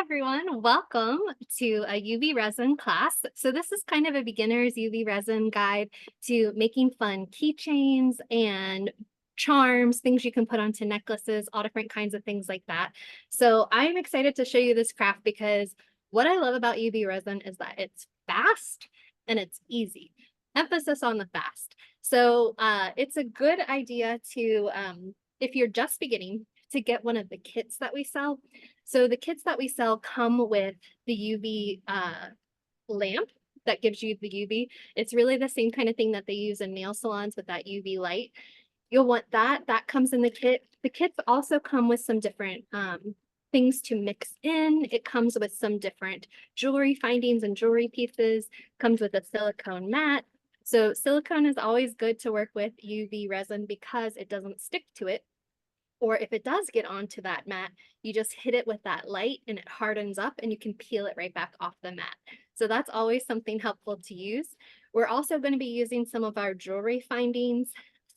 everyone, welcome to a UV resin class. So this is kind of a beginner's UV resin guide to making fun keychains and charms, things you can put onto necklaces, all different kinds of things like that. So I'm excited to show you this craft because what I love about UV resin is that it's fast and it's easy. Emphasis on the fast. So it's a good idea to, if you're just beginning, to get one of the kits that we sell. So the kits that we sell come with the UV lamp that gives you the UV. It's really the same kind of thing that they use in nail salons with that UV light. You'll want that. That comes in the kit. The kits also come with some different things to mix in. It comes with some different jewelry findings and jewelry pieces. Comes with a silicone mat. So silicone is always good to work with UV resin because it doesn't stick to it. Or if it does get onto that mat, you just hit it with that light and it hardens up and you can peel it right back off the mat. So that's always something helpful to use. We're also going to be using some of our jewelry findings.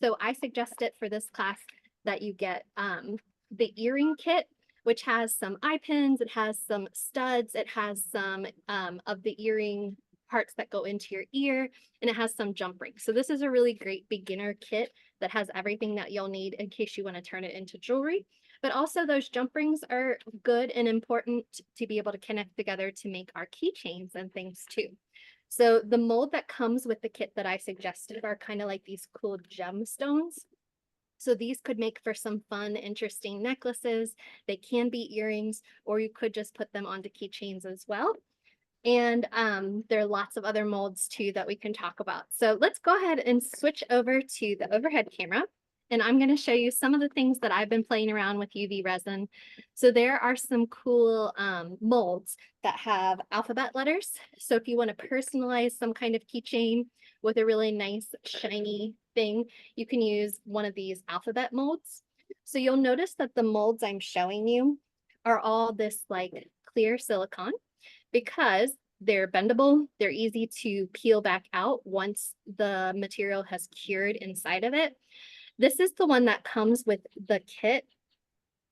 So I suggest it for this class that you get the earring kit, which has some eye pins, it has some studs, it has some of the earring parts that go into your ear, and it has some jump rings. So this is a really great beginner kit that has everything that you'll need in case you want to turn it into jewelry. But also those jump rings are good and important to be able to connect together to make our keychains and things too. So the mold that comes with the kit that I suggested are kind of like these cool gemstones. So these could make for some fun, interesting necklaces. They can be earrings, or you could just put them onto keychains as well. And there are lots of other molds too that we can talk about. So let's go ahead and switch over to the overhead camera. And I'm going to show you some of the things that I've been playing around with UV resin. So there are some cool molds that have alphabet letters. So if you want to personalize some kind of keychain with a really nice shiny thing, you can use one of these alphabet molds. So you'll notice that the molds I'm showing you are all this like clear silicone, because they're bendable, they're easy to peel back out once the material has cured inside of it. This is the one that comes with the kit.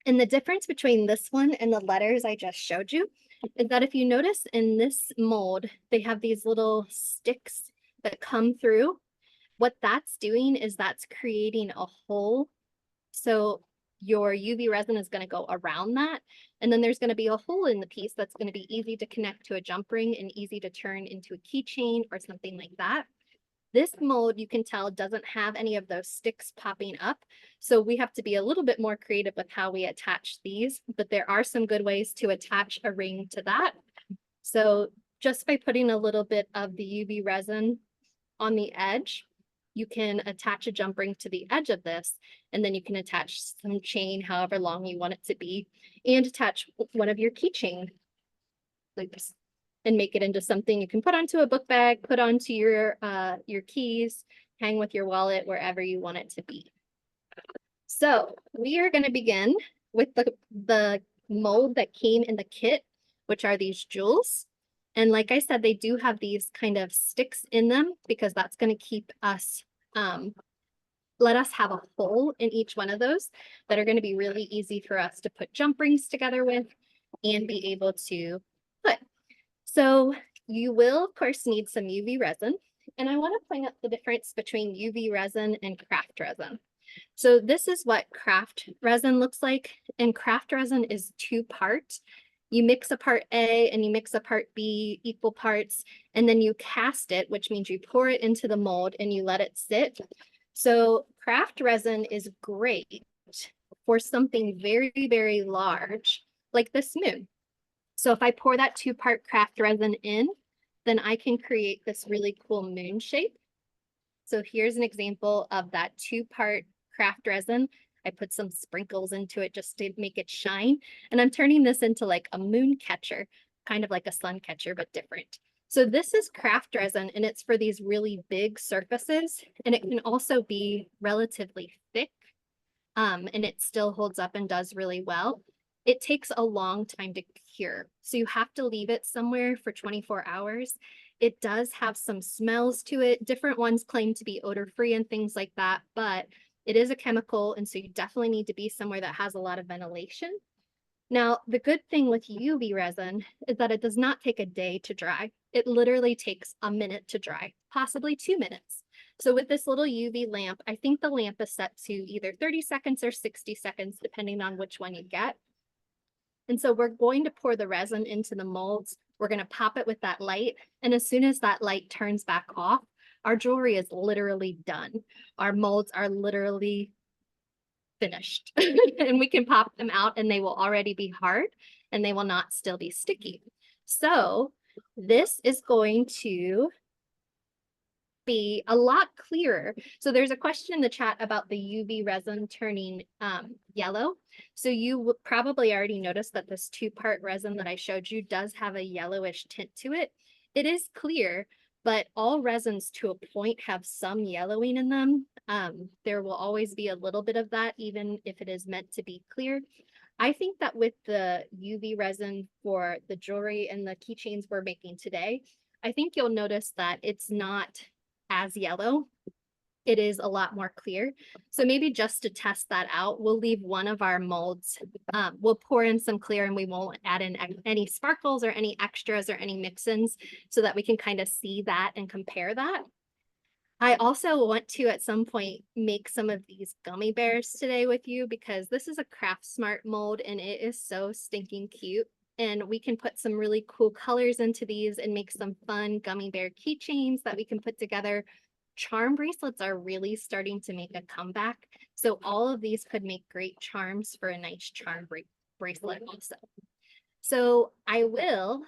And the difference between this one and the letters I just showed you is that if you notice in this mold, they have these little sticks that come through. What that's doing is that's creating a hole. So your UV resin is going to go around that. And then there's going to be a hole in the piece that's going to be easy to connect to a jump ring and easy to turn into a keychain or something like that. This mold, you can tell, doesn't have any of those sticks popping up. So we have to be a little bit more creative with how we attach these, but there are some good ways to attach a ring to that. So just by putting a little bit of the UV resin on the edge, you can attach a jump ring to the edge of this, and then you can attach some chain, however long you want it to be, and attach one of your keychain loops and make it into something you can put onto a book bag, put onto your keys, hang with your wallet, wherever you want it to be. So we are going to begin with the mold that came in the kit, which are these jewels. And like I said, they do have these kind of sticks in them because that's going to keep us, let us have a hole in each one of those that are going to be really easy for us to put jump rings together with and be able to put. So you will, of course, need some UV resin. And I want to point out the difference between UV resin and craft resin. So this is what craft resin looks like. And craft resin is two-part. You mix a part A and you mix a part B, equal parts, and then you cast it, which means you pour it into the mold and you let it sit. So craft resin is great for something very, very large, like this moon. So if I pour that two-part craft resin in, then I can create this really cool moon shape. So here's an example of that two-part craft resin. I put some sprinkles into it just to make it shine. And I'm turning this into like a moon catcher, kind of like a sun catcher, but different. So this is craft resin, and it's for these really big surfaces. And it can also be relatively thick, and it still holds up and does really well. It takes a long time to cure. So you have to leave it somewhere for 24 hours. It does have some smells to it. Different ones claim to be odor-free and things like that, but it is a chemical, and so you definitely need to be somewhere that has a lot of ventilation. Now, the good thing with UV resin is that it does not take a day to dry. It literally takes a minute to dry, possibly 2 minutes. So with this little UV lamp, I think the lamp is set to either 30 seconds or 60 seconds, depending on which one you get. And so we're going to pour the resin into the molds. We're going to pop it with that light. And as soon as that light turns back off, our jewelry is literally done. Our molds are literally finished and we can pop them out and they will already be hard and they will not still be sticky. So this is going to be a lot clearer. So there's a question in the chat about the UV resin turning yellow. So you would probably already noticed that this 2-part resin that I showed you does have a yellowish tint to it. It is clear, but all resins to a point have some yellowing in them. There will always be a little bit of that, even if it is meant to be clear. I think that with the UV resin for the jewelry and the keychains we're making today, I think you'll notice that it's not as yellow. It is a lot more clear. So maybe just to test that out, we'll leave one of our molds. We'll pour in some clear and we won't add in any sparkles or any extras or any mix-ins so that we can kind of see that and compare that. I also want to at some point make some of these gummy bears today with you because this is a Craft Smart mold and it is so stinking cute. And we can put some really cool colors into these and make some fun gummy bear keychains that we can put together. Charm bracelets are really starting to make a comeback. So all of these could make great charms for a nice charm bracelet also. So I will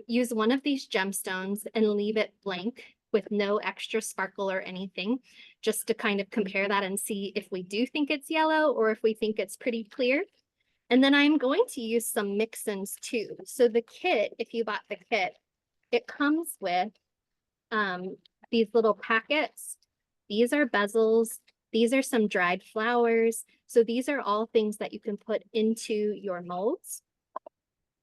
use one of these gemstones and leave it blank with no extra sparkle or anything, just to kind of compare that and see if we do think it's yellow or if we think it's pretty clear. And then I'm going to use some mix-ins too. So the kit, if you bought the kit, it comes with these little packets. These are bezels. These are some dried flowers. So these are all things that you can put into your molds.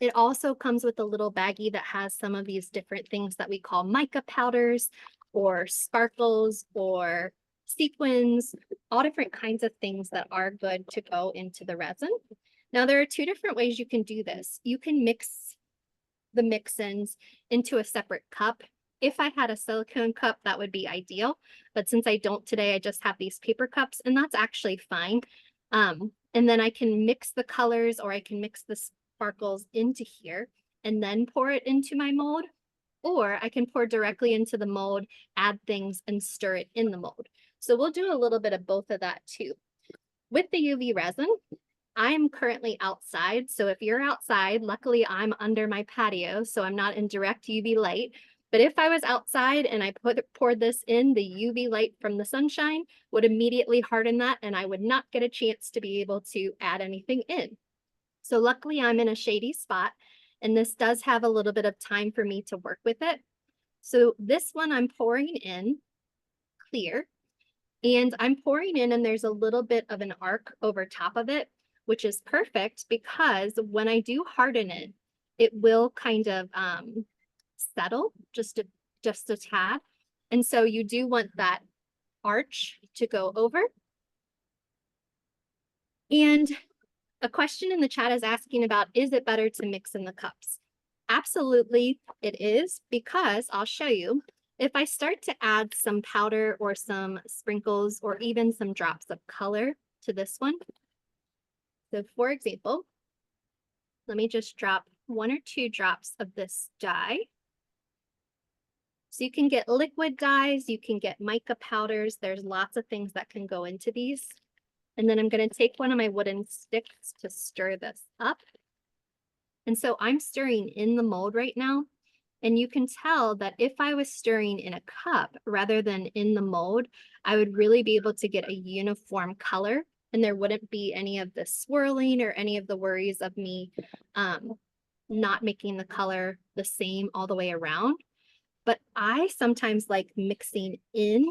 It also comes with a little baggie that has some of these different things that we call mica powders or sparkles or sequins, all different kinds of things that are good to go into the resin. Now, there are 2 different ways you can do this. You can mix the mix-ins into a separate cup. If I had a silicone cup, that would be ideal. But since I don't today, I just have these paper cups, and that's actually fine. And then I can mix the colors or I can mix the sparkles into here and then pour it into my mold. Or I can pour directly into the mold, add things, and stir it in the mold. So we'll do a little bit of both of that too. With the UV resin, I'm currently outside. So if you're outside, luckily I'm under my patio, so I'm not in direct UV light. But if I was outside and I poured this in, the UV light from the sunshine would immediately harden that and I would not get a chance to be able to add anything in. So luckily I'm in a shady spot and this does have a little bit of time for me to work with it. So this one I'm pouring in clear and I'm pouring in and there's a little bit of an arc over top of it, which is perfect because when I do harden it, it will kind of settle just a tad. And so you do want that arch to go over. And a question in the chat is asking about, is it better to mix in the cups? Absolutely it is, because I'll show you. If I start to add some powder or some sprinkles or even some drops of color to this one. So for example, let me just drop 1 or 2 drops of this dye. So you can get liquid dyes, you can get mica powders. There's lots of things that can go into these. And then I'm going to take one of my wooden sticks to stir this up. And so I'm stirring in the mold right now. And you can tell that if I was stirring in a cup rather than in the mold, I would really be able to get a uniform color. And there wouldn't be any of the swirling or any of the worries of me not making the color the same all the way around. But I sometimes like mixing in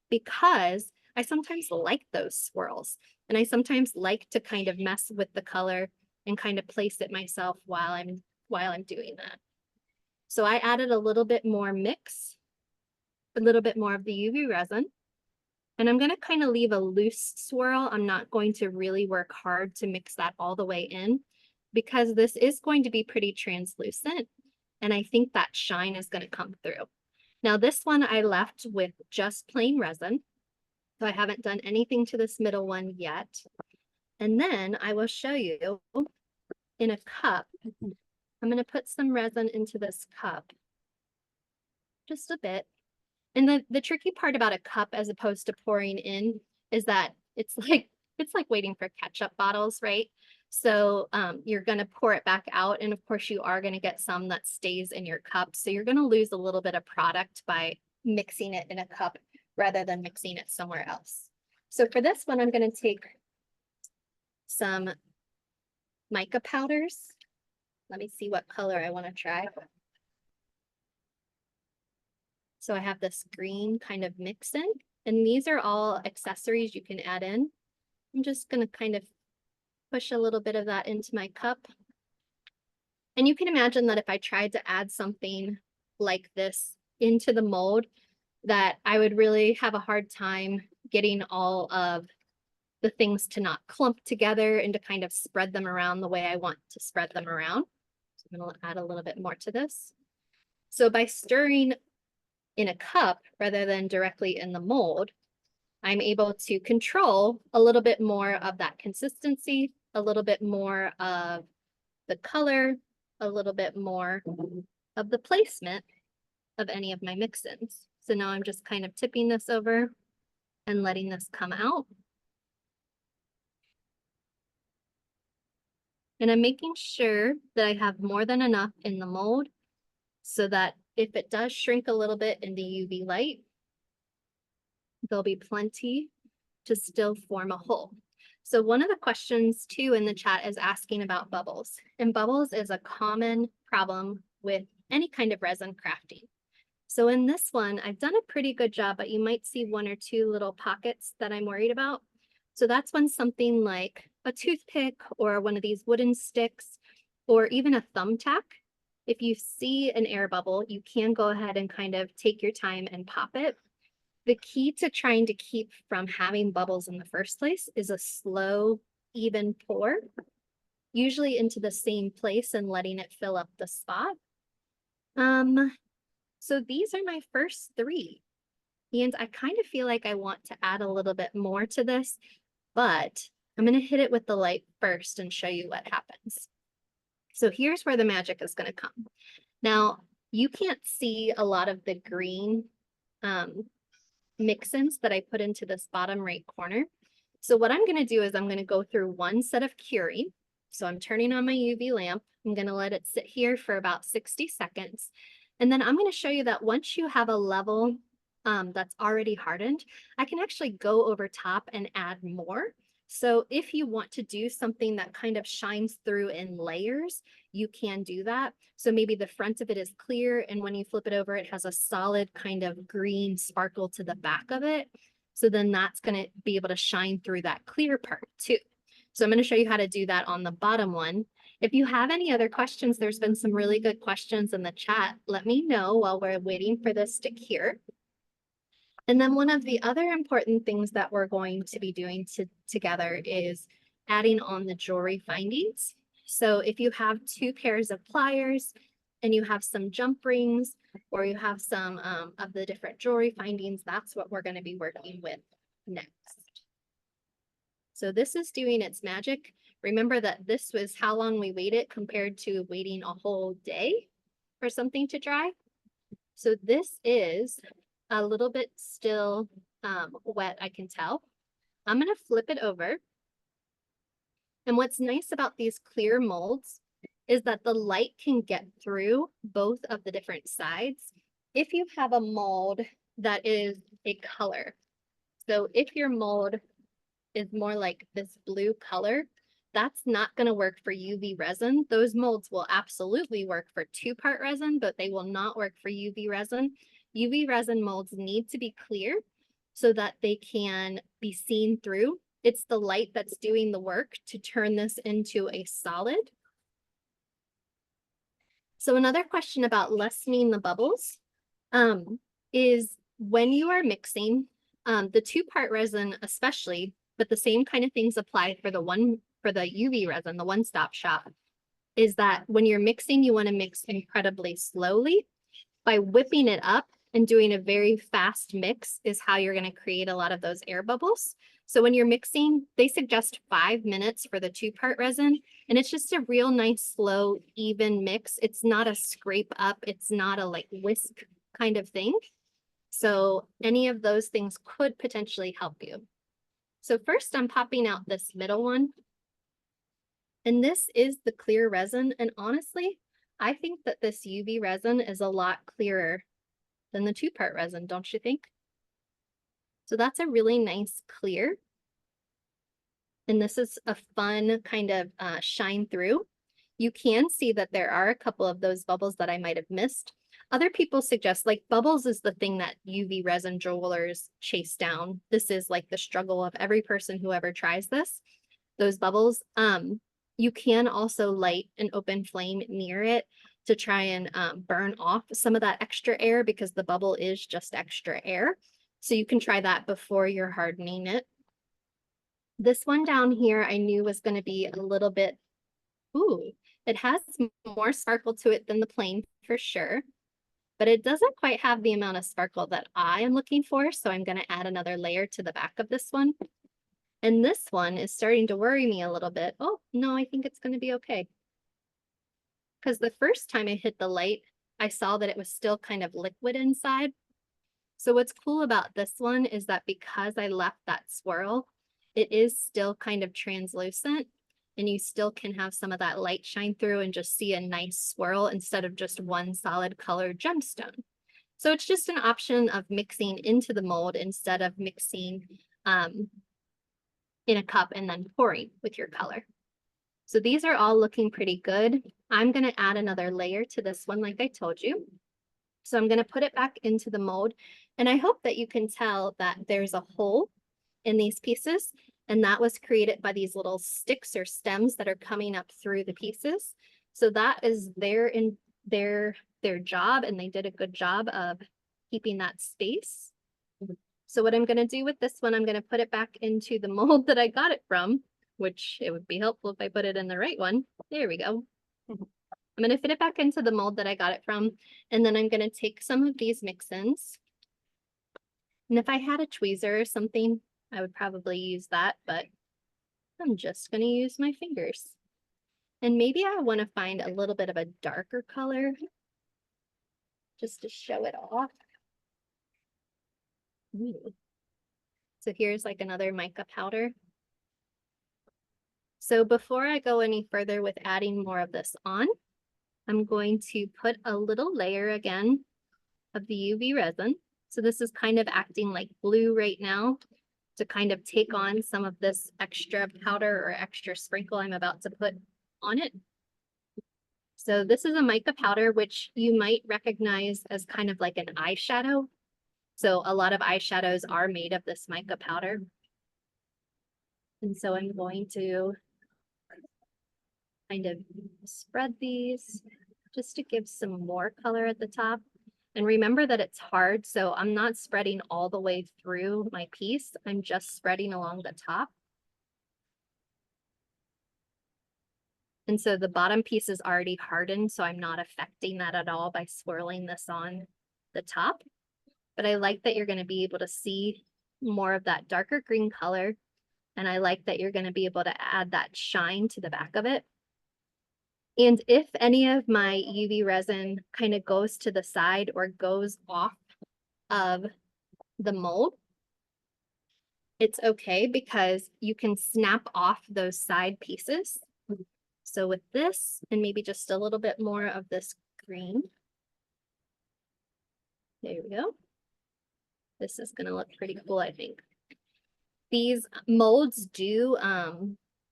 because I sometimes like those swirls. And I sometimes like to kind of mess with the color and kind of place it myself while I'm doing that. So I added a little bit more mix, a little bit more of the UV resin. And I'm going to kind of leave a loose swirl. I'm not going to really work hard to mix that all the way in because this is going to be pretty translucent, and I think that shine is going to come through. Now this one I left with just plain resin, so I haven't done anything to this middle one yet. And then I will show you in a cup. I'm going to put some resin into this cup, just a bit. And the tricky part about a cup as opposed to pouring in is that it's like waiting for ketchup bottles, right? So you're going to pour it back out, and of course you are going to get some that stays in your cup. So you're going to lose a little bit of product by mixing it in a cup rather than mixing it somewhere else. So for this one, I'm going to take some mica powders. Let me see what color I want to try. So I have this green kind of mix in, and these are all accessories you can add in. I'm just going to kind of push a little bit of that into my cup. And you can imagine that if I tried to add something like this into the mold, that I would really have a hard time getting all of the things to not clump together and to kind of spread them around the way I want to spread them around. So I'm going to add a little bit more to this. So by stirring in a cup rather than directly in the mold, I'm able to control a little bit more of that consistency, a little bit more of the color, a little bit more of the placement of any of my mix-ins. So now I'm just kind of tipping this over and letting this come out. And I'm making sure that I have more than enough in the mold so that if it does shrink a little bit in the UV light, there'll be plenty to still form a hole. So one of the questions too in the chat is asking about bubbles. And bubbles is a common problem with any kind of resin crafting. So in this one, I've done a pretty good job, but you might see one or two little pockets that I'm worried about. So that's when something like a toothpick or one of these wooden sticks or even a thumbtack, if you see an air bubble, you can go ahead and kind of take your time and pop it. The key to trying to keep from having bubbles in the first place is a slow, even pour, usually into the same place and letting it fill up the spot. So these are my first three. And I kind of feel like I want to add a little bit more to this, but I'm going to hit it with the light first and show you what happens. So here's where the magic is going to come. Now, you can't see a lot of the green mix-ins that I put into this bottom right corner. So what I'm going to do is I'm going to go through one set of curing. So I'm turning on my UV lamp. I'm going to let it sit here for about 60 seconds. And then I'm going to show you that once you have a level that's already hardened, I can actually go over top and add more. So if you want to do something that kind of shines through in layers, you can do that. So maybe the front of it is clear, and when you flip it over, it has a solid kind of green sparkle to the back of it. So then that's going to be able to shine through that clear part too. So I'm going to show you how to do that on the bottom one. If you have any other questions, there's been some really good questions in the chat. Let me know while we're waiting for this to cure. And then one of the other important things that we're going to be doing together is adding on the jewelry findings. So if you have 2 pairs of pliers and you have some jump rings, or you have some of the different jewelry findings, that's what we're going to be working with next. So this is doing its magic. Remember that this was how long we waited compared to waiting a whole day for something to dry. So this is a little bit still wet, I can tell. I'm going to flip it over. And what's nice about these clear molds is that the light can get through both of the different sides if you have a mold that is a color. So if your mold is more like this blue color, that's not going to work for UV resin. Those molds will absolutely work for 2-part resin, but they will not work for UV resin. UV resin molds need to be clear so that they can be seen through. It's the light that's doing the work to turn this into a solid. So another question about lessening the bubbles is when you are mixing the 2-part resin especially, but the same kind of things apply for the UV resin, the one-stop shop. is that when you're mixing, you want to mix incredibly slowly. By whipping it up and doing a very fast mix is how you're going to create a lot of those air bubbles. So when you're mixing, they suggest 5 minutes for the 2-part resin, and it's just a real nice, slow, even mix. It's not a scrape up. It's not a like whisk kind of thing. So any of those things could potentially help you. So first I'm popping out this middle one. And this is the clear resin. And honestly, I think that this UV resin is a lot clearer than the 2-part resin, don't you think? So that's a really nice clear. And this is a fun kind of shine through. You can see that there are a couple of those bubbles that I might have missed. Other people suggest, like, bubbles is the thing that UV resin jewelers chase down. This is like the struggle of every person who ever tries this, those bubbles. You can also light an open flame near it to try and burn off some of that extra air, because the bubble is just extra air. So you can try that before you're hardening it. This one down here I knew was going to be a little bit, ooh, it has more sparkle to it than the plain for sure, but it doesn't quite have the amount of sparkle that I am looking for. So I'm going to add another layer to the back of this one. And this one is starting to worry me a little bit. Oh, no, I think it's going to be okay. Because the first time I hit the light, I saw that it was still kind of liquid inside. So what's cool about this one is that because I left that swirl, it is still kind of translucent, and you still can have some of that light shine through and just see a nice swirl instead of just one solid colored gemstone. So it's just an option of mixing into the mold instead of mixing in a cup and then pouring with your color. So these are all looking pretty good. I'm going to add another layer to this one, like I told you. So I'm going to put it back into the mold. And I hope that you can tell that there's a hole in these pieces. And that was created by these little sticks or stems that are coming up through the pieces. So that is their job, and they did a good job of keeping that space. So what I'm going to do with this one, I'm going to put it back into the mold that I got it from, which it would be helpful if I put it in the right one. There we go. I'm going to fit it back into the mold that I got it from. And then I'm going to take some of these mix-ins. And if I had a tweezer or something, I would probably use that, but I'm just going to use my fingers. And maybe I want to find a little bit of a darker color just to show it off. Ooh. So here's like another mica powder. So before I go any further with adding more of this on, I'm going to put a little layer again of the UV resin. So this is kind of acting like glue right now to kind of take on some of this extra powder or extra sprinkle I'm about to put on it. So this is a mica powder, which you might recognize as kind of like an eyeshadow. So a lot of eyeshadows are made of this mica powder. And so I'm going to kind of spread these just to give some more color at the top. And remember that it's hard, so I'm not spreading all the way through my piece. I'm just spreading along the top. And so the bottom piece is already hardened, so I'm not affecting that at all by swirling this on the top. But I like that you're going to be able to see more of that darker green color. And I like that you're going to be able to add that shine to the back of it. And if any of my UV resin kind of goes to the side or goes off of the mold, it's okay because you can snap off those side pieces. So with this, and maybe just a little bit more of this green. There we go. This is gonna look pretty cool, I think. These molds do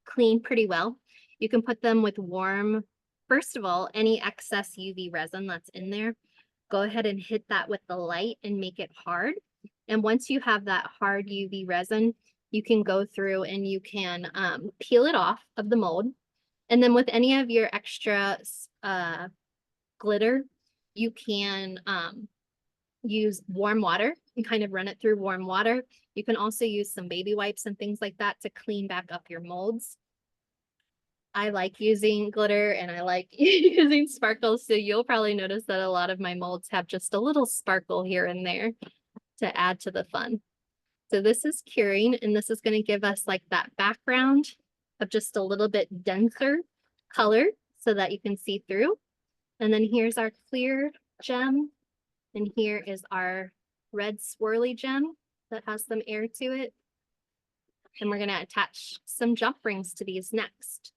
clean pretty well. You can put them with warm, first of all, any excess UV resin that's in there, go ahead and hit that with the light and make it hard. And once you have that hard UV resin, you can go through and you can peel it off of the mold. And then with any of your extra glitter, you can use warm water and kind of run it through warm water. You can also use some baby wipes and things like that to clean back up your molds. I like using glitter and I like using sparkles. So you'll probably notice that a lot of my molds have just a little sparkle here and there to add to the fun. So this is curing, and this is going to give us like that background of just a little bit denser color so that you can see through. And then here's our clear gem. And here is our red swirly gem that has some air to it. And we're going to attach some jump rings to these next.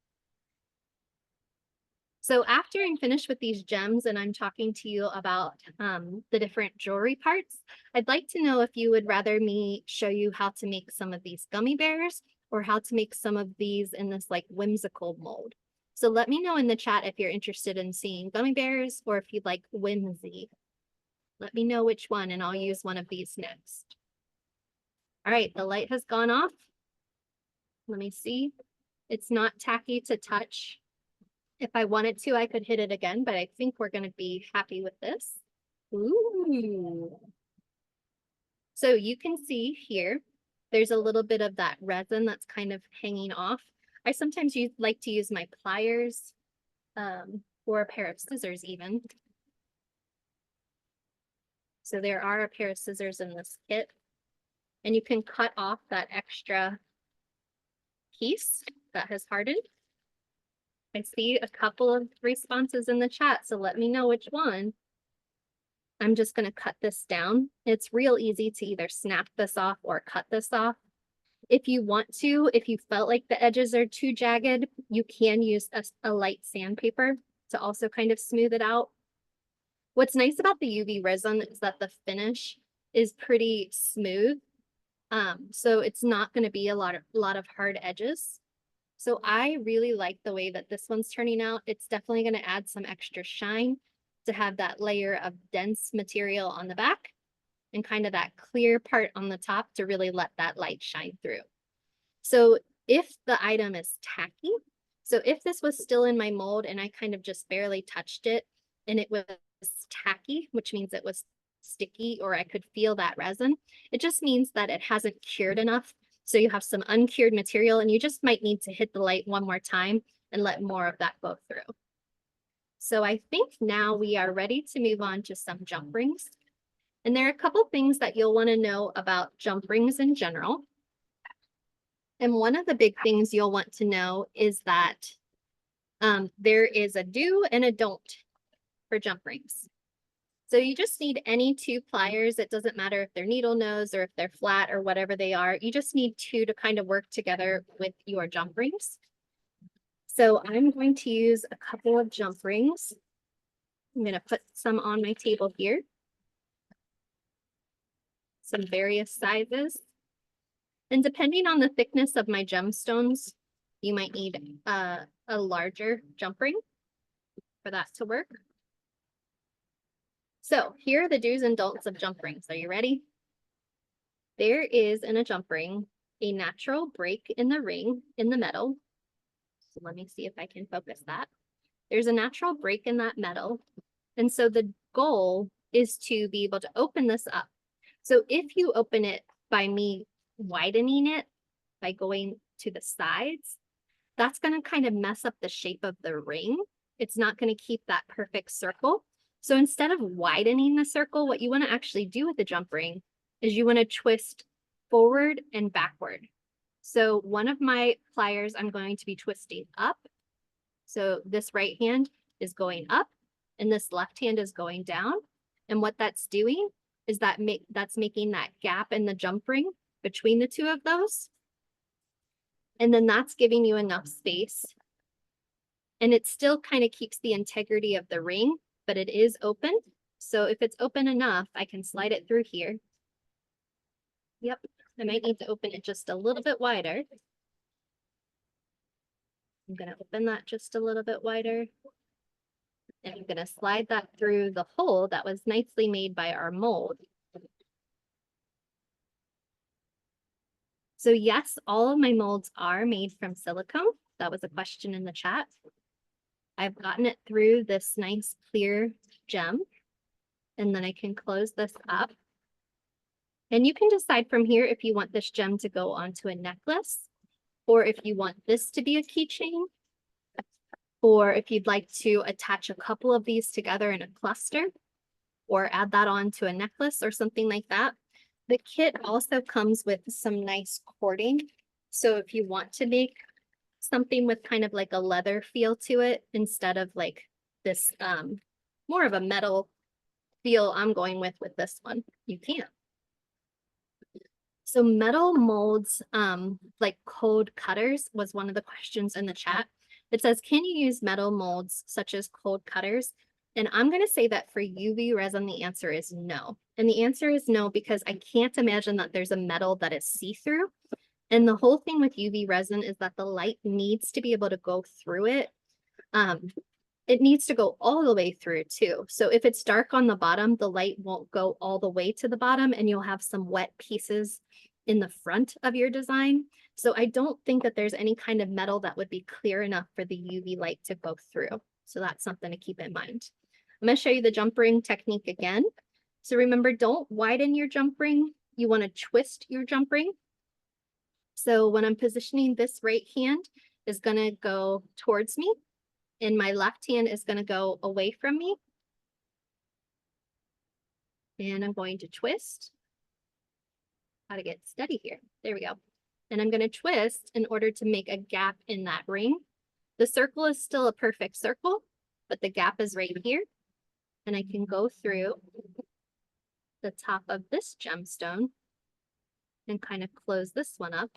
So after I'm finished with these gems and I'm talking to you about the different jewelry parts, I'd like to know if you would rather me show you how to make some of these gummy bears or how to make some of these in this like whimsical mold. So let me know in the chat if you're interested in seeing gummy bears or if you'd like whimsy. Let me know which one and I'll use one of these next. All right, the light has gone off. Let me see. It's not tacky to touch. If I wanted to, I could hit it again, but I think we're going to be happy with this. Ooh. So you can see here, there's a little bit of that resin that's kind of hanging off. I sometimes like to use my pliers or a pair of scissors even. So there are a pair of scissors in this kit, and you can cut off that extra piece that has hardened. I see a couple of responses in the chat, so let me know which one. I'm just going to cut this down. It's real easy to either snap this off or cut this off. If you want to, if you felt like the edges are too jagged, you can use a light sandpaper to also kind of smooth it out. What's nice about the UV resin is that the finish is pretty smooth. So it's not going to be a lot of hard edges. So I really like the way that this one's turning out. It's definitely going to add some extra shine to have that layer of dense material on the back and kind of that clear part on the top to really let that light shine through. So if the item is tacky, so if this was still in my mold and I kind of just barely touched it and it was tacky, which means it was sticky or I could feel that resin, it just means that it hasn't cured enough. So you have some uncured material and you just might need to hit the light one more time and let more of that go through. So I think now we are ready to move on to some jump rings. And there are a couple things that you'll want to know about jump rings in general. And one of the big things you'll want to know is that there is a do and a don't for jump rings. So you just need any two pliers. It doesn't matter if they're needle nose or if they're flat or whatever they are. You just need two to kind of work together with your jump rings. So I'm going to use a couple of jump rings. I'm going to put some on my table here. Some various sizes. And depending on the thickness of my gemstones, you might need a larger jump ring for that to work. So here are the do's and don'ts of jump rings. Are you ready? There is in a jump ring a natural break in the ring in the metal. So let me see if I can focus that. There's a natural break in that metal. And so the goal is to be able to open this up. So if you open it by me widening it, by going to the sides, that's going to kind of mess up the shape of the ring. It's not going to keep that perfect circle. So instead of widening the circle, what you want to actually do with the jump ring is you want to twist forward and backward. So one of my pliers, I'm going to be twisting up. So this right hand is going up and this left hand is going down. And what that's doing is that's making that gap in the jump ring between the two of those. And then that's giving you enough space. And it still kind of keeps the integrity of the ring, but it is open. So if it's open enough, I can slide it through here. Yep, I might need to open it just a little bit wider. I'm going to open that just a little bit wider. And I'm going to slide that through the hole that was nicely made by our mold. So yes, all of my molds are made from silicone. That was a question in the chat. I've gotten it through this nice clear gem. And then I can close this up. And you can decide from here if you want this gem to go onto a necklace or if you want this to be a keychain. or if you'd like to attach a couple of these together in a cluster or add that on to a necklace or something like that. The kit also comes with some nice cording. So if you want to make something with kind of like a leather feel to it instead of like this more of a metal feel I'm going with this one, you can. So metal molds, like cold cutters was one of the questions in the chat. It says, can you use metal molds such as cold cutters? And I'm going to say that for UV resin, the answer is no. And the answer is no, because I can't imagine that there's a metal that is see-through. And the whole thing with UV resin is that the light needs to be able to go through it. It needs to go all the way through too. So if it's dark on the bottom, the light won't go all the way to the bottom and you'll have some wet pieces in the front of your design. So I don't think that there's any kind of metal that would be clear enough for the UV light to go through. So that's something to keep in mind. I'm going to show you the jump ring technique again. So remember, don't widen your jump ring. You want to twist your jump ring. So when I'm positioning, this right hand is going to go towards me and my left hand is going to go away from me. And I'm going to twist. How to get steady here. There we go. And I'm going to twist in order to make a gap in that ring. The circle is still a perfect circle, but the gap is right here. And I can go through the top of this gemstone and kind of close this one up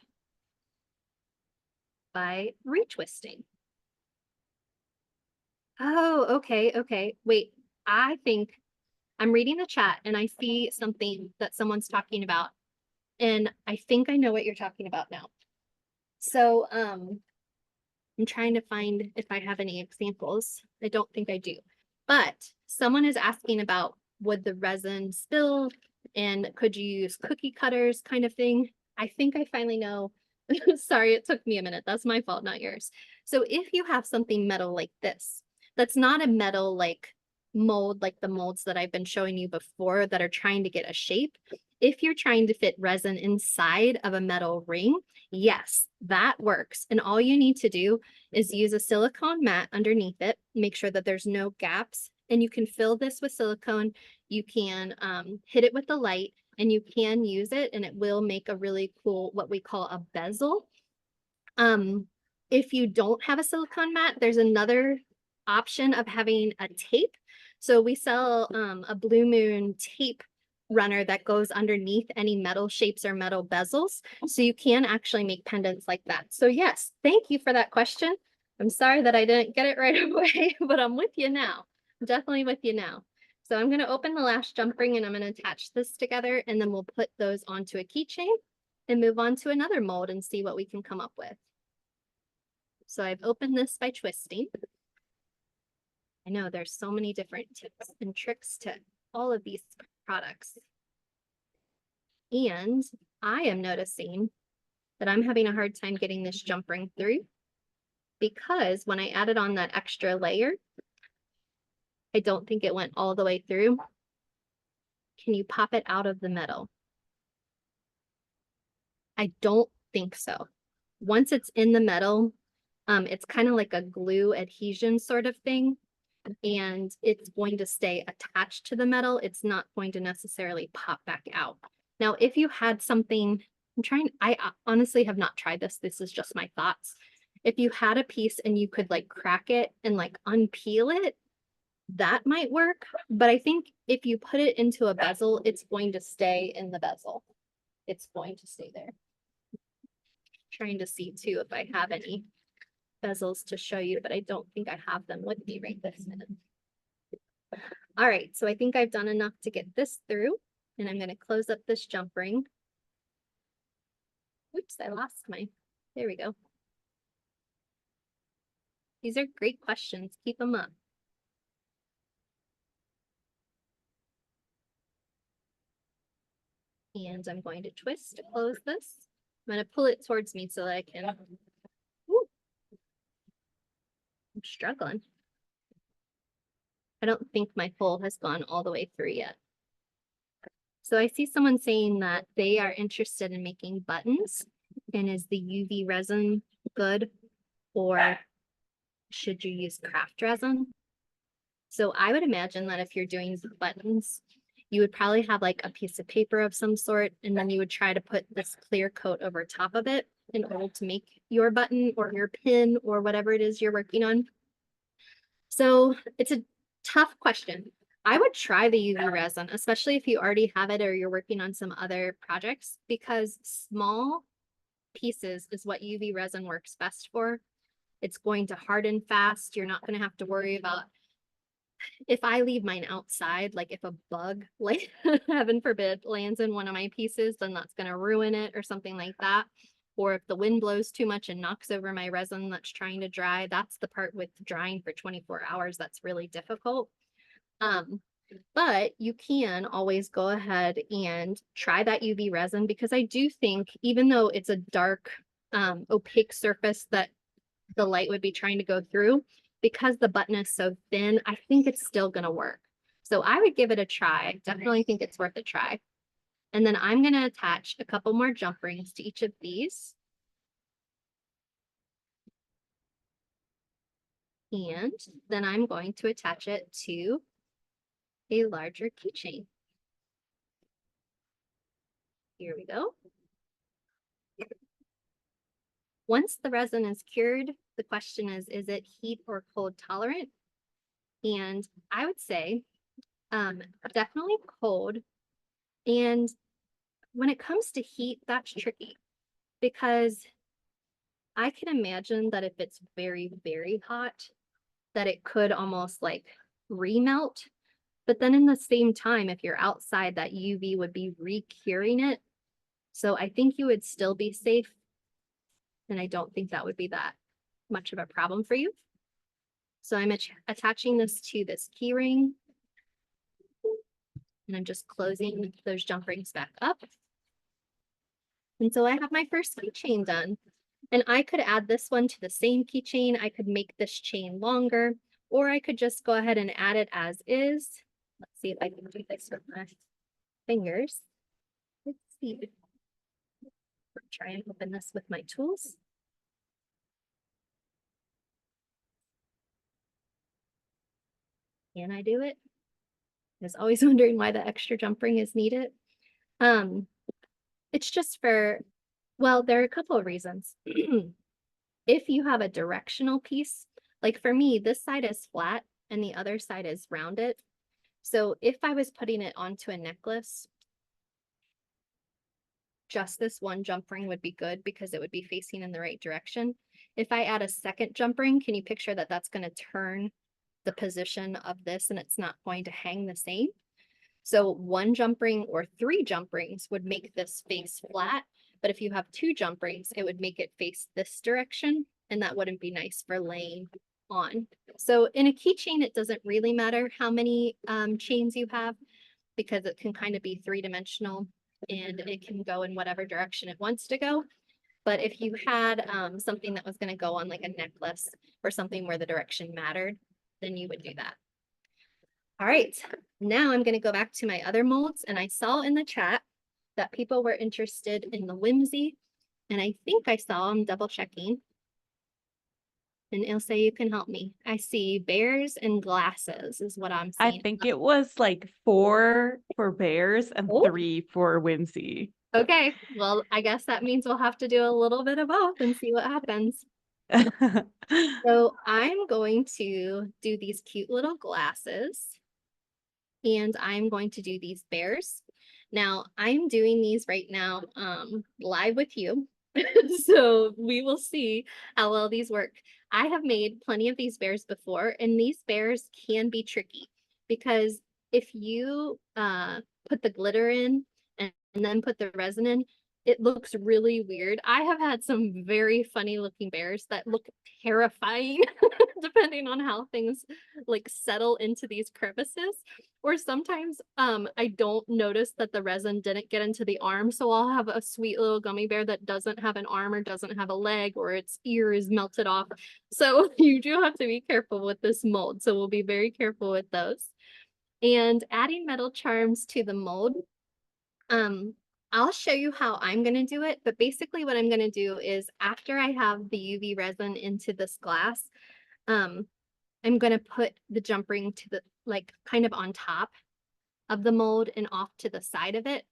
by retwisting. Oh, okay, okay. Wait, I think I'm reading the chat and I see something that someone's talking about. And I think I know what you're talking about now. So I'm trying to find if I have any examples. I don't think I do. But someone is asking about, would the resin spill and could you use cookie cutters kind of thing? I think I finally know. Sorry, it took me a minute. That's my fault, not yours. So if you have something metal like this, that's not a metal like mold like the molds that I've been showing you before that are trying to get a shape. If you're trying to fit resin inside of a metal ring, yes, that works. And all you need to do is use a silicone mat underneath it, make sure that there's no gaps, and you can fill this with silicone. You can hit it with the light and you can use it and it will make a really cool, what we call a bezel. If you don't have a silicone mat, there's another option of having a tape. So we sell a Blue Moon tape runner that goes underneath any metal shapes or metal bezels. So you can actually make pendants like that. So yes, thank you for that question. I'm sorry that I didn't get it right away, but I'm with you now. I'm definitely with you now. So I'm going to open the last jump ring and I'm going to attach this together and then we'll put those onto a keychain and move on to another mold and see what we can come up with. So I've opened this by twisting. I know there's so many different tips and tricks to all of these products. And I am noticing that I'm having a hard time getting this jump ring through because when I added on that extra layer, I don't think it went all the way through. Can you pop it out of the metal? I don't think so. Once it's in the metal, it's kind of like a glue adhesion sort of thing. And it's going to stay attached to the metal. It's not going to necessarily pop back out. Now, if you had something, I honestly have not tried this. This is just my thoughts. If you had a piece and you could like crack it and like unpeel it, that might work. But I think if you put it into a bezel, it's going to stay in the bezel. It's going to stay there. Trying to see too if I have any bezels to show you, but I don't think I have them with me right this minute. All right, so I think I've done enough to get this through, and I'm going to close up this jump ring. Oops, I lost my, there we go. These are great questions. Keep them up. And I'm going to twist to close this. I'm going to pull it towards me so that I can, woo, I'm struggling. I don't think my hole has gone all the way through yet. So I see someone saying that they are interested in making buttons, and is the UV resin good, or should you use craft resin? So I would imagine that if you're doing buttons, you would probably have like a piece of paper of some sort, and then you would try to put this clear coat over top of it in order to make your button or your pin or whatever it is you're working on. So it's a tough question. I would try the UV resin, especially if you already have it or you're working on some other projects, because small pieces is what UV resin works best for. It's going to harden fast. You're not going to have to worry about if I leave mine outside, like if a bug, like heaven forbid, lands in one of my pieces, then that's going to ruin it or something like that. Or if the wind blows too much and knocks over my resin that's trying to dry, that's the part with drying for 24 hours that's really difficult. But you can always go ahead and try that UV resin, because I do think even though it's a dark, opaque surface that the light would be trying to go through, because the button is so thin, I think it's still going to work. So I would give it a try. Definitely think it's worth a try. And then I'm going to attach a couple more jump rings to each of these. And then I'm going to attach it to a larger keychain. Here we go. Once the resin is cured, the question is it heat or cold tolerant? And I would say definitely cold. And when it comes to heat, that's tricky, because I can imagine that if it's very, very hot, that it could almost like remelt. But then in the same time, if you're outside, that UV would be re-curing it. So I think you would still be safe. And I don't think that would be that much of a problem for you. So I'm attaching this to this key ring. And I'm just closing those jump rings back up. And so I have my first keychain done. And I could add this one to the same keychain. I could make this chain longer, or I could just go ahead and add it as is. Let's see if I can do this with my fingers. Let's see. Try and open this with my tools. Can I do it? I was always wondering why the extra jump ring is needed. It's just for, well, there are a couple of reasons. If you have a directional piece, like for me, this side is flat and the other side is rounded. So if I was putting it onto a necklace, just this one jump ring would be good because it would be facing in the right direction. If I add a second jump ring, can you picture that that's going to turn the position of this and it's not going to hang the same? So one jump ring or three jump rings would make this face flat. But if you have two jump rings, it would make it face this direction, and that wouldn't be nice for laying on. So in a keychain, it doesn't really matter how many chains you have, because it can kind of be three-dimensional and it can go in whatever direction it wants to go. But if you had something that was going to go on like a necklace or something where the direction mattered, then you would do that. All right, now I'm going to go back to my other molds, and I saw in the chat that people were interested in the whimsy, and I think I saw them double checking. And Ilse, you can help me. I see bears and glasses is what I'm seeing. I think it was like 4 for bears and 3 for whimsy. Okay, well, I guess that means we'll have to do a little bit of both and see what happens. So I'm going to do these cute little glasses, and I'm going to do these bears. Now I'm doing these right now live with you. So we will see how well these work. I have made plenty of these bears before, and these bears can be tricky because if you put the glitter in and then put the resin in, it looks really weird. I have had some very funny looking bears that look terrifying depending on how things like settle into these crevices. Or sometimes I don't notice that the resin didn't get into the arm. So I'll have a sweet little gummy bear that doesn't have an arm or doesn't have a leg, or its ear is melted off. So you do have to be careful with this mold. So we'll be very careful with those. And adding metal charms to the mold. I'll show you how I'm going to do it, but basically what I'm going to do is after I have the UV resin into this glass, I'm gonna put the jump ring to the, like, kind of on top of the mold and off to the side of it,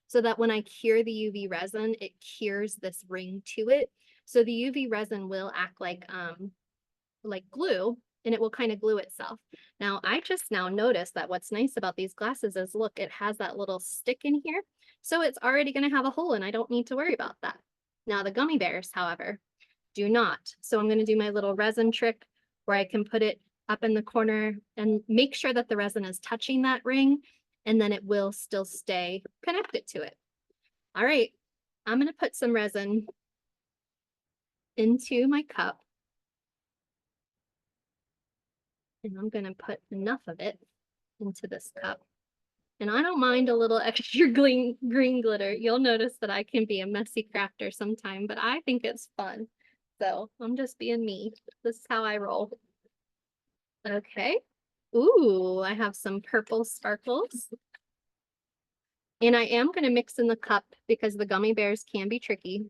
so that when I cure the UV resin, it cures this ring to it. So the UV resin will act like glue, and it will kind of glue itself. Now, I just now noticed that what's nice about these glasses is, look, it has that little stick in here. So it's already gonna have a hole and I don't need to worry about that. Now the gummy bears, however, do not. So I'm gonna do my little resin trick where I can put it up in the corner and make sure that the resin is touching that ring, and then it will still stay connected to it. All right, I'm gonna put some resin into my cup. And I'm gonna put enough of it into this cup. And I don't mind a little extra green glitter. You'll notice that I can be a messy crafter sometime, but I think it's fun. So I'm just being me. This is how I roll. Okay. Ooh, I have some purple sparkles. And I am going to mix in the cup because the gummy bears can be tricky.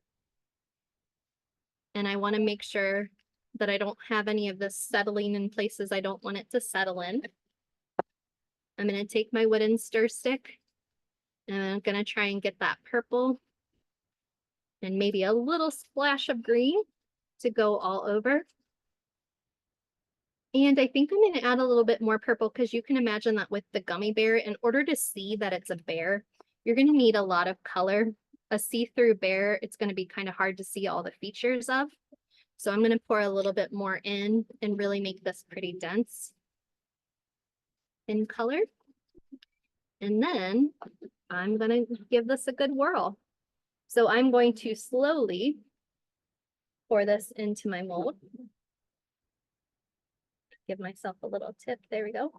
And I want to make sure that I don't have any of this settling in places I don't want it to settle in. I'm going to take my wooden stir stick and I'm going to try and get that purple and maybe a little splash of green to go all over. And I think I'm going to add a little bit more purple because you can imagine that with the gummy bear, in order to see that it's a bear, you're going to need a lot of color. A see-through bear, it's going to be kind of hard to see all the features of. So I'm going to pour a little bit more in and really make this pretty dense in color. And then I'm going to give this a good whirl. So I'm going to slowly pour this into my mold. Give myself a little tip. There we go.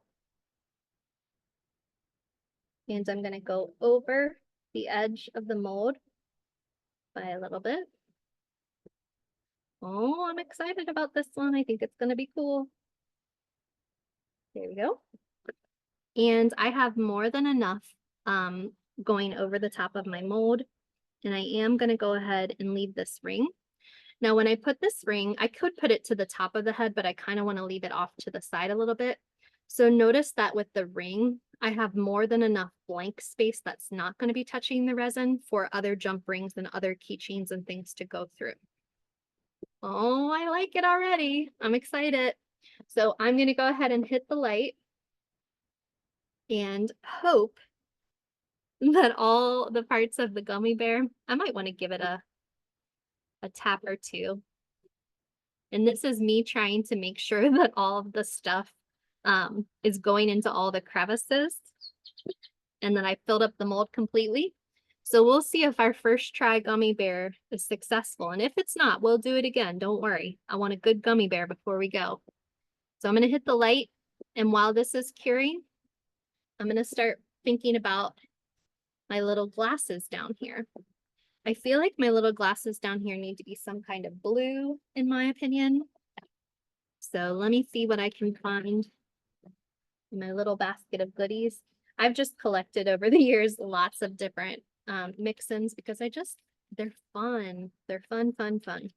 And I'm going to go over the edge of the mold by a little bit. Oh, I'm excited about this one. I think it's going to be cool. There we go. And I have more than enough going over the top of my mold. And I am going to go ahead and leave this ring. Now, when I put this ring, I could put it to the top of the head, but I kind of want to leave it off to the side a little bit. So notice that with the ring, I have more than enough blank space that's not going to be touching the resin for other jump rings and other keychains and things to go through. Oh, I like it already. I'm excited. So I'm going to go ahead and hit the light and hope that all the parts of the gummy bear, I might want to give it a tap or two. And this is me trying to make sure that all of the stuff is going into all the crevices and then I filled up the mold completely. So we'll see if our first try gummy bear is successful. And if it's not, we'll do it again. Don't worry. I want a good gummy bear before we go. So I'm going to hit the light. And while this is curing, I'm going to start thinking about my little glasses down here. I feel like my little glasses down here need to be some kind of blue, in my opinion. So let me see what I can find in my little basket of goodies. I've just collected over the years lots of different mix-ins because they're fun. They're fun, fun, fun.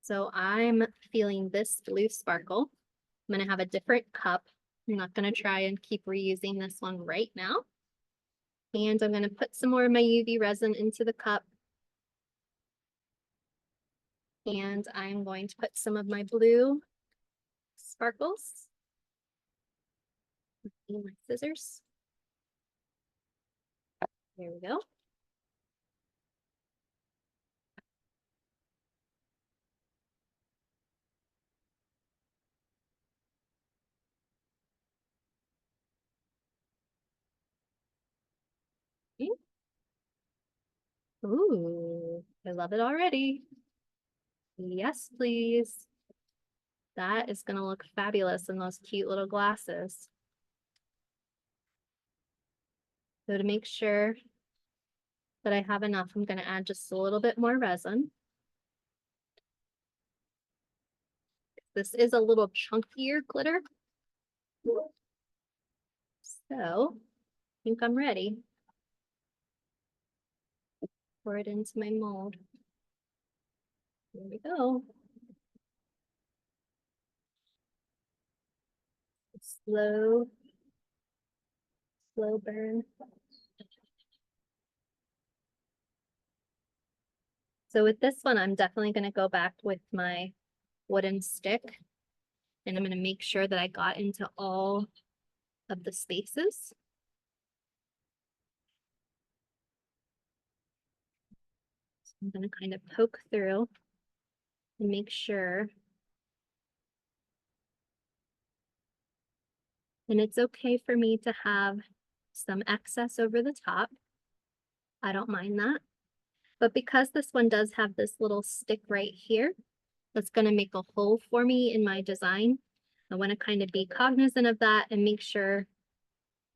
So I'm feeling this blue sparkle. I'm going to have a different cup. I'm not going to try and keep reusing this one right now. And I'm going to put some more of my UV resin into the cup. And I'm going to put some of my blue sparkles in my scissors. There we go. Ooh, I love it already. Yes, please. That is going to look fabulous in those cute little glasses. So to make sure that I have enough, I'm going to add just a little bit more resin. This is a little chunkier glitter. So I think I'm ready. Pour it into my mold. There we go. Slow, slow burn. So with this one, I'm definitely going to go back with my wooden stick, and I'm going to make sure that I got into all of the spaces. So I'm going to kind of poke through and make sure. And it's okay for me to have some excess over the top. I don't mind that. But because this one does have this little stick right here, that's going to make a hole for me in my design. I want to kind of be cognizant of that and make sure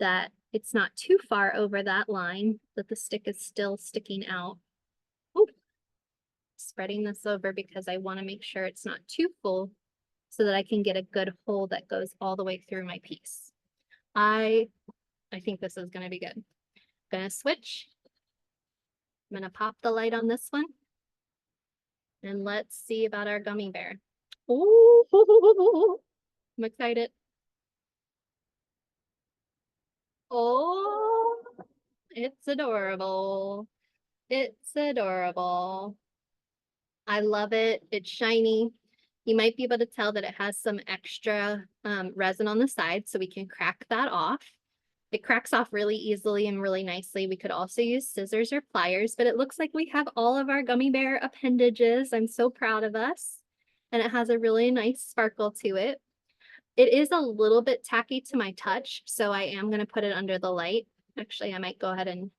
that it's not too far over that line, that the stick is still sticking out. Ooh. Spreading this over because I want to make sure it's not too full so that I can get a good hole that goes all the way through my piece. I think this is going to be good. I'm going to switch. I'm going to pop the light on this one. And let's see about our gummy bear. Oh, I'm excited. Oh, it's adorable. It's adorable. I love it. It's shiny. You might be able to tell that it has some extra resin on the side, so we can crack that off. It cracks off really easily and really nicely. We could also use scissors or pliers, but it looks like we have all of our gummy bear appendages. I'm so proud of us. And it has a really nice sparkle to it. It is a little bit tacky to my touch, so I am going to put it under the light. Actually, I might go ahead and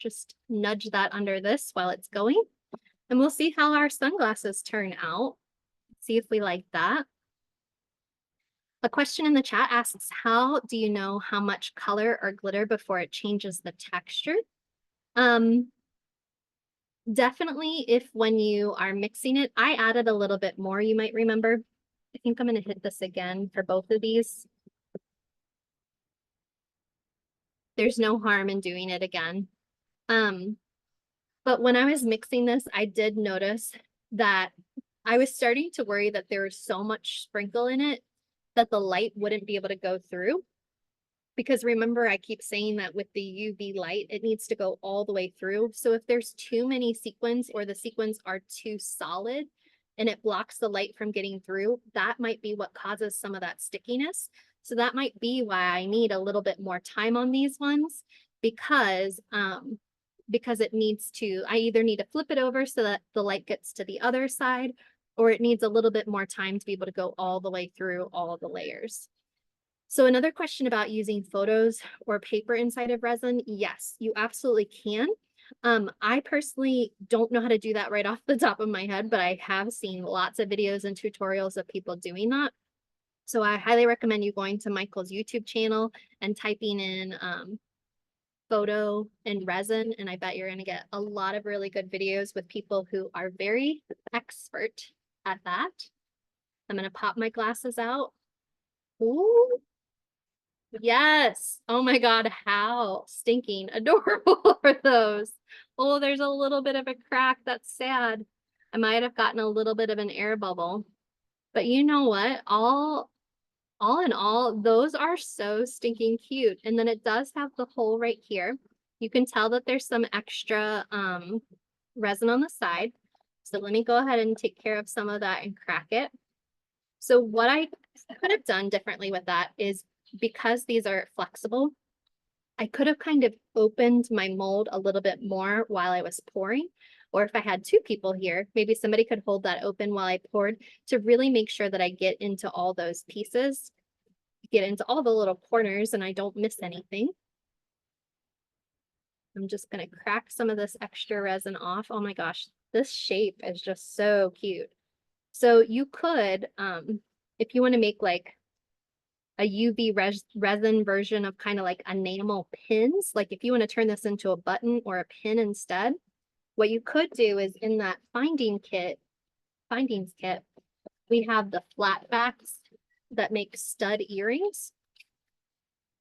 just nudge that under this while it's going. And we'll see how our sunglasses turn out. See if we like that. A question in the chat asks, how do you know how much color or glitter before it changes the texture? Definitely if when you are mixing it, I added a little bit more, you might remember. I think I'm going to hit this again for both of these. There's no harm in doing it again. But when I was mixing this, I did notice that I was starting to worry that there was so much sprinkle in it that the light wouldn't be able to go through. Because remember, I keep saying that with the UV light, it needs to go all the way through. So if there's too many sequins or the sequins are too solid and it blocks the light from getting through, that might be what causes some of that stickiness. So that might be why I need a little bit more time on these ones because it needs to, I either need to flip it over so that the light gets to the other side, or it needs a little bit more time to be able to go all the way through all of the layers. So another question about using photos or paper inside of resin. Yes, you absolutely can. I personally don't know how to do that right off the top of my head, but I have seen lots of videos and tutorials of people doing that. So I highly recommend you going to Michael's YouTube channel and typing in photo and resin, and I bet you're going to get a lot of really good videos with people who are very expert at that. I'm going to pop my glasses out. Ooh. Yes. Oh my God, how stinking adorable are those? Oh, there's a little bit of a crack. That's sad. I might have gotten a little bit of an air bubble. But you know what? All in all, those are so stinking cute. And then it does have the hole right here. You can tell that there's some extra resin on the side. So let me go ahead and take care of some of that and crack it. So what I could have done differently with that is, because these are flexible, I could have kind of opened my mold a little bit more while I was pouring. Or if I had two people here, maybe somebody could hold that open while I poured to really make sure that I get into all those pieces, get into all the little corners, and I don't miss anything. I'm just going to crack some of this extra resin off. Oh my gosh, this shape is just so cute. So you could, if you want to make like a UV resin version of kind of like enamel pins, like if you want to turn this into a button or a pin instead, what you could do is in that findings kit, we have the flat backs that make stud earrings.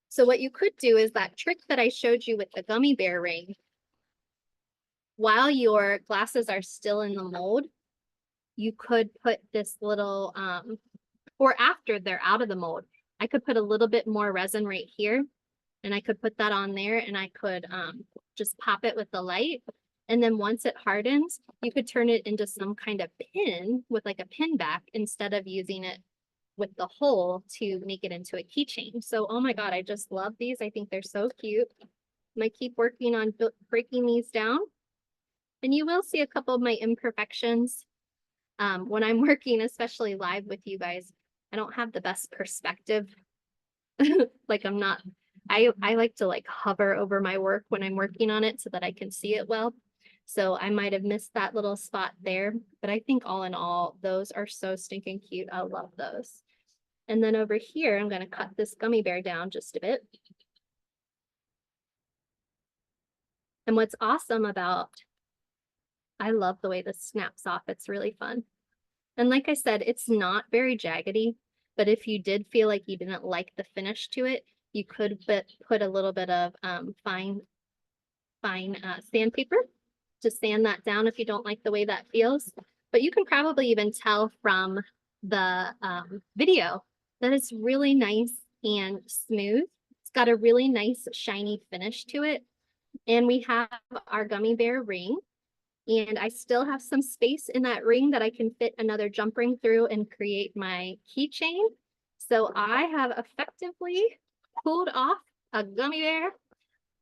So what you could do is that trick that I showed you with the gummy bear ring, while your glasses are still in the mold, you could put this little, or after they're out of the mold, I could put a little bit more resin right here, and I could put that on there, and I could just pop it with the light. And then once it hardens, you could turn it into some kind of pin with like a pin back instead of using it with the hole to make it into a keychain. So, oh my God, I just love these. I think they're so cute. I might keep working on breaking these down. And you will see a couple of my imperfections when I'm working, especially live with you guys. I don't have the best perspective. Like I'm not, I like to like hover over my work when I'm working on it so that I can see it well. So I might have missed that little spot there, but I think all in all, those are so stinking cute. I love those. And then over here, I'm going to cut this gummy bear down just a bit. And what's awesome about, I love the way this snaps off. It's really fun. And like I said, it's not very jaggedy, but if you did feel like you didn't like the finish to it, you could put a little bit of fine sandpaper to sand that down if you don't like the way that feels. But you can probably even tell from the video that it's really nice and smooth. It's got a really nice shiny finish to it. And we have our gummy bear ring. And I still have some space in that ring that I can fit another jump ring through and create my keychain. So I have effectively pulled off a gummy bear.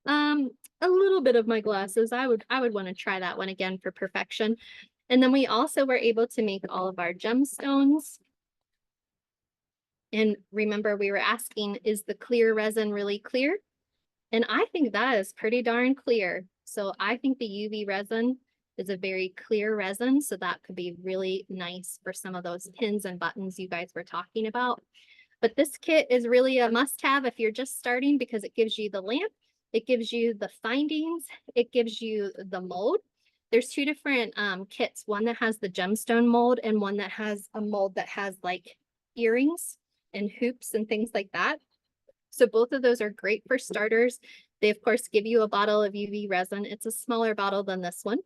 A little bit of my glasses. I would want to try that one again for perfection. And then we also were able to make all of our gemstones. And remember, we were asking, is the clear resin really clear? And I think that is pretty darn clear. So I think the UV resin is a very clear resin. So that could be really nice for some of those pins and buttons you guys were talking about. But this kit is really a must-have if you're just starting because it gives you the lamp, it gives you the findings, it gives you the mold. There's two different kits, one that has the gemstone mold and one that has a mold that has like earrings and hoops and things like that. So both of those are great for starters. They, of course, give you a bottle of UV resin. It's a smaller bottle than this one.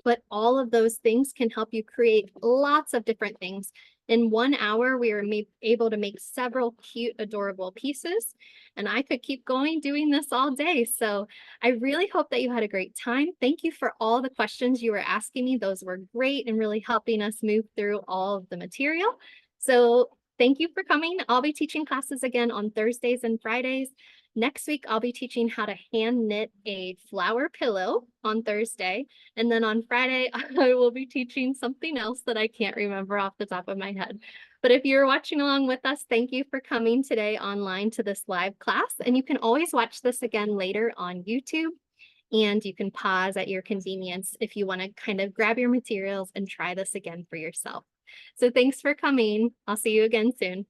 But all of those things can help you create lots of different things. In 1 hour, we were able to make several cute, adorable pieces. And I could keep going doing this all day. So I really hope that you had a great time. Thank you for all the questions you were asking me. Those were great and really helping us move through all of the material. So thank you for coming. I'll be teaching classes again on Thursdays and Fridays. Next week, I'll be teaching how to hand knit a flower pillow on Thursday. And then on Friday, I will be teaching something else that I can't remember off the top of my head. But if you're watching along with us, thank you for coming today online to this live class. And you can always watch this again later on YouTube. And you can pause at your convenience if you want to kind of grab your materials and try this again for yourself. So thanks for coming. I'll see you again soon.